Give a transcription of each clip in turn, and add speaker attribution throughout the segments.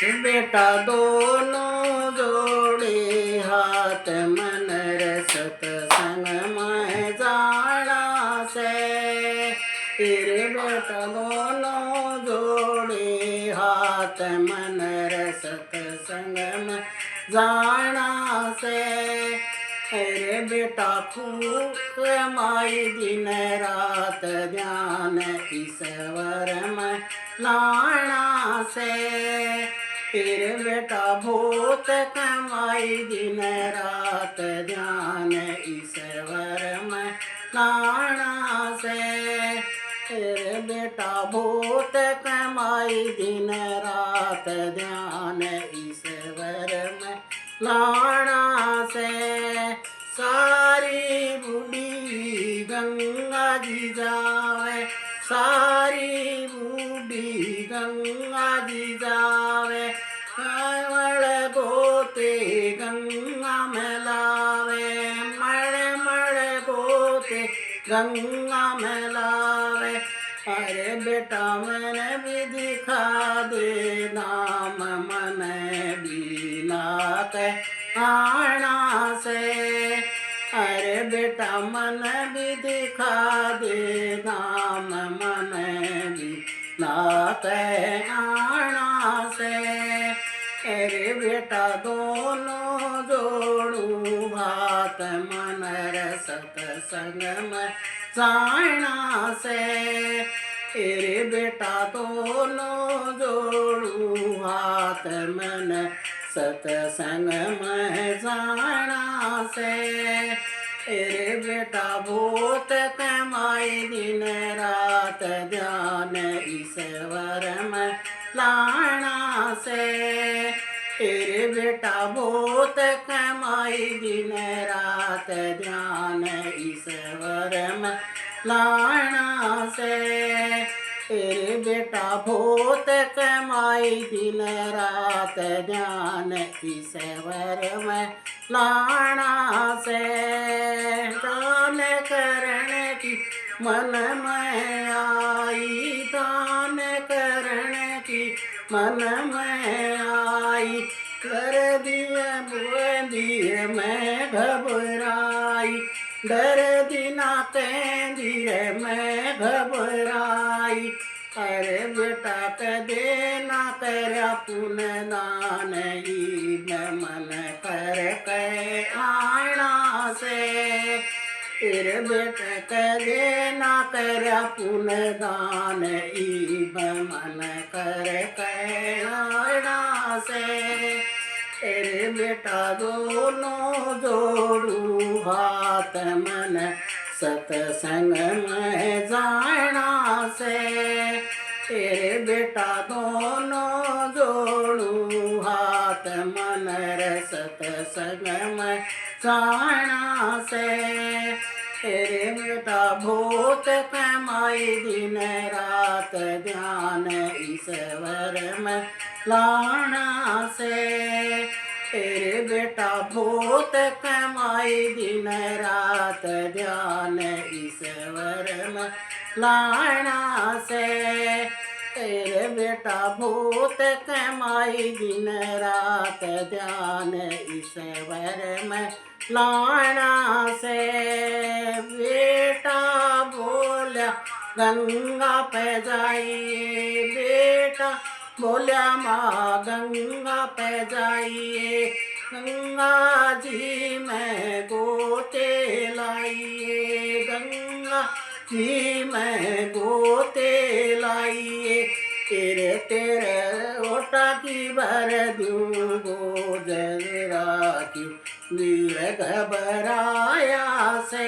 Speaker 1: बेटा दोनों जोड़े हाथ मन रसत संग में जाना से। तेरे बेटा दोनों जोड़े हाथ मन रसत संग में जाना से। अरे बेटा खूब माई दिन रात ध्यान ईश्वर में लाना से। फिर बेटा भूत कमाई दिन रात ध्यान ईश्वर में लाना से। फिर बेटा भूत कमाई दिन रात ध्यान ईश्वर में लाना से। सारी बूढ़ी गंगा जी जावे, सारी बूढ़ी गंगा जी जावे, मड़ गोते गंगा में लावे, मड़ गोते गंगा में लावे। अरे बेटा मैंने भी दिखा दे नाम मन भी नात आना से। अरे बेटा मन भी दिखा दे नाम मन भी नात आना से। अरे बेटा दोनों जोड़ू हाथ मन रसत संग में जाना से। अरे बेटा दोनों जोड़ू हाथ मन सतसंग में जाना से। अरे बेटा भूत कमाई दिन रात ध्यान ईश्वर में लाना से। अरे बेटा भूत कमाई दिन रात ध्यान ईश्वर में लाना से। अरे बेटा भूत कमाई दिन रात ध्यान ईश्वर में लाना से। दान करण की मन में आई, दान करण की मन में आई, कर दिया बुए मैं घबराई, डर दिना तेंदिरे मैं घबराई। अरे बेटा कदे ना कर पुन दान मन कर के आना से। फिर बेटा कदे ना कर पुन दान मन कर के आना से। तेरे बेटा दोनों जोड़ू हाथ मन सतसंग में जाना से। तेरे बेटा दोनों जोड़ू हाथ मन सतसंग में जाना से। तेरे बेटा भूत कमाई दिन रात ध्यान ईश्वर में लाना से। तेरे बेटा भूत कमाई दिन रात ध्यान ईश्वर में लाना से। तेरे बेटा भूत कमाई दिन रात ध्यान ईश्वर में लाना से। बेटा बोला गंगा पे जाइए, बेटा बोला माँ गंगा पे जाइए, गंगा जी में गोते लाइए, गंगा जी में गोते लाइए। तेरे तेरे ओटा की भर दूँ गोजरा क्यों वीर घबराया से।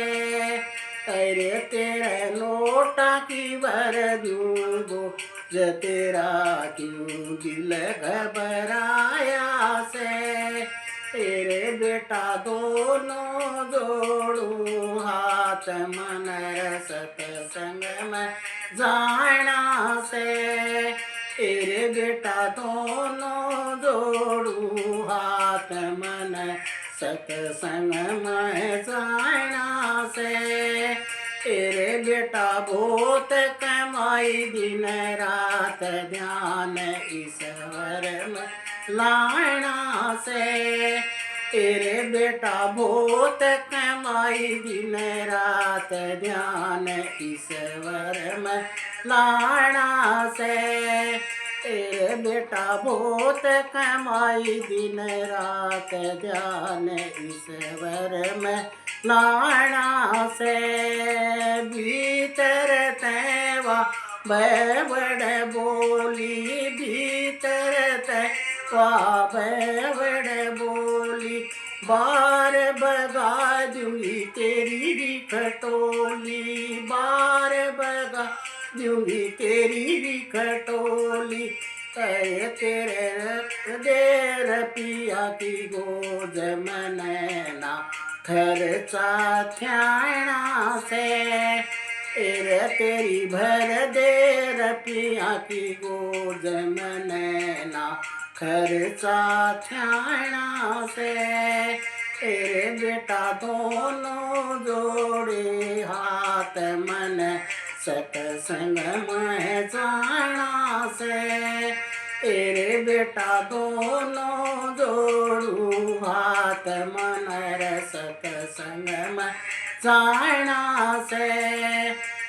Speaker 1: तेरे तेरे लोटा की भर दूँ गोज तेरा क्यों दिल घबराया से। तेरे बेटा दोनों जोड़ू हाथ मन रसत संग में जाना से। तेरे बेटा दोनों जोड़ू हाथ मन सतसंग में जाना से। तेरे बेटा बहुत कमाई दिन रात ध्यान ईश्वर में लाना से। तेरे बेटा बहुत कमाई दिन रात ध्यान ईश्वर में लाना से। तेरे बेटा बहुत कमाई दिन रात ध्यान ईश्वर में लाना से। भीतर तैवा बड़ बोली भीतर तैवा बड़ बोली बार बगा दूंगी तेरी खटोली बार बगा दूंगी तेरी खटोली। तेरे देर पिया की गोद मनैना खर्चा थ्याना से। तेरी भर देर पिया की गोद मनैना खर्चा थ्याना से। तेरे बेटा दोनों जोड़े हाथ मन सत्संग में जाना से। तेरे बेटा दोनों जोड़ू हाथ मन सत्संग में जाना से।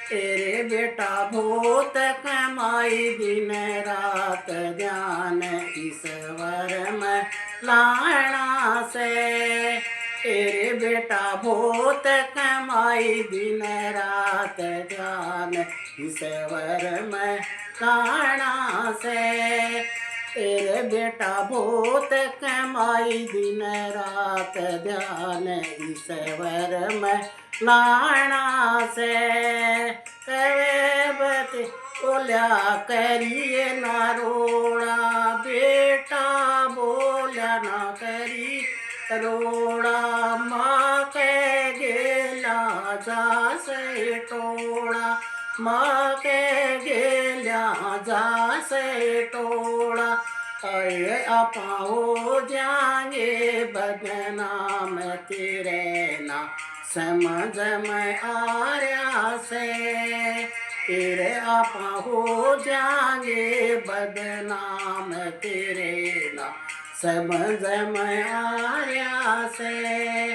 Speaker 1: तेरे बेटा बहुत कमाई दिन रात ध्यान ईश्वर में लाना से। तेरे बेटा बहुत कमाई दिन रात ध्यान ईश्वर में लाना से। तेरे बेटा बहुत कमाई दिन रात ध्यान ईश्वर में लाना से। कवे बोल्या करिए ना रोड़ा बेटा बोल्या ना करी रोड़ा माँ के गेला जा से टोड़ा माँ के गेला जा से टोड़ा। अरे आपा हो जाएंगे बदनाम तेरे ना समझ में आ रहा से। तेरे आपा हो जाएंगे बदनाम तेरे ना समझ में आ रहा से।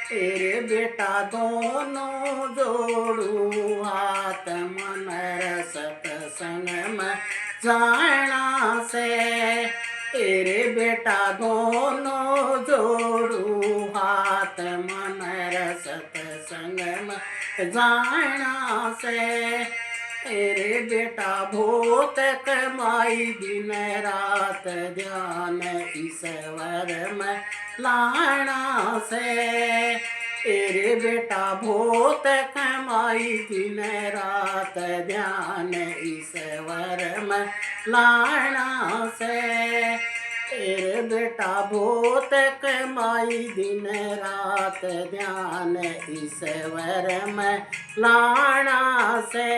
Speaker 1: तेरे बेटा दोनों जोड़ू हाथ मन सत्संग में जाना से। तेरे बेटा दोनों जोड़ू हाथ मन सत्संग में जाना से। तेरे बेटा बहुत कमाई दिन रात ध्यान ईश्वर में लाना से। तेरे बेटा बहुत कमाई दिन रात ध्यान ईश्वर में लाना से। तेरे बेटा बहुत कमाई दिन रात ध्यान ईश्वर में लाना से।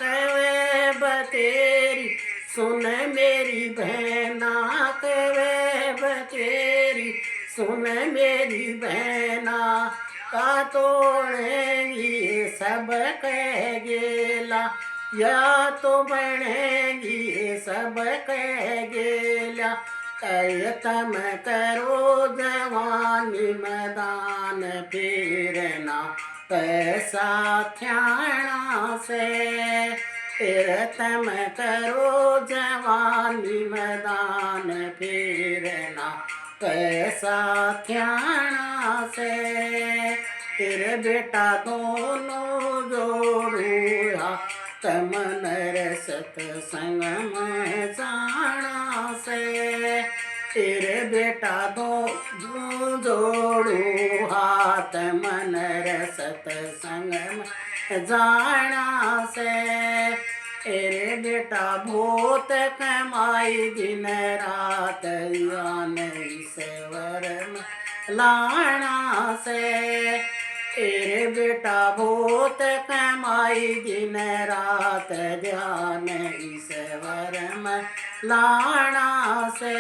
Speaker 1: कवे बतेरी सुन मेरी बहना कवे बतेरी सुन मेरी बहना का तोड़ेंगी सब कह गेला या तो बनेंगी सब कह गेला। तम करो जवानी मैदान फिरना पैसा थ्याना से। फिर तम करो जवानी मैदान फिरना पैसा थ्याना से। फिर बेटा दोनों जोड़ू तमन सत्संग में जाना से। तेरे बेटा दो जोड़ू हाथ मन सत्संग में जाना से। तेरे बेटा बहुत कमाई दिन रात ज्ञान ईश्वर में लाना से। तेरे बेटा बहुत कमाई दिन रात ध्यान ईश्वर में लाना से।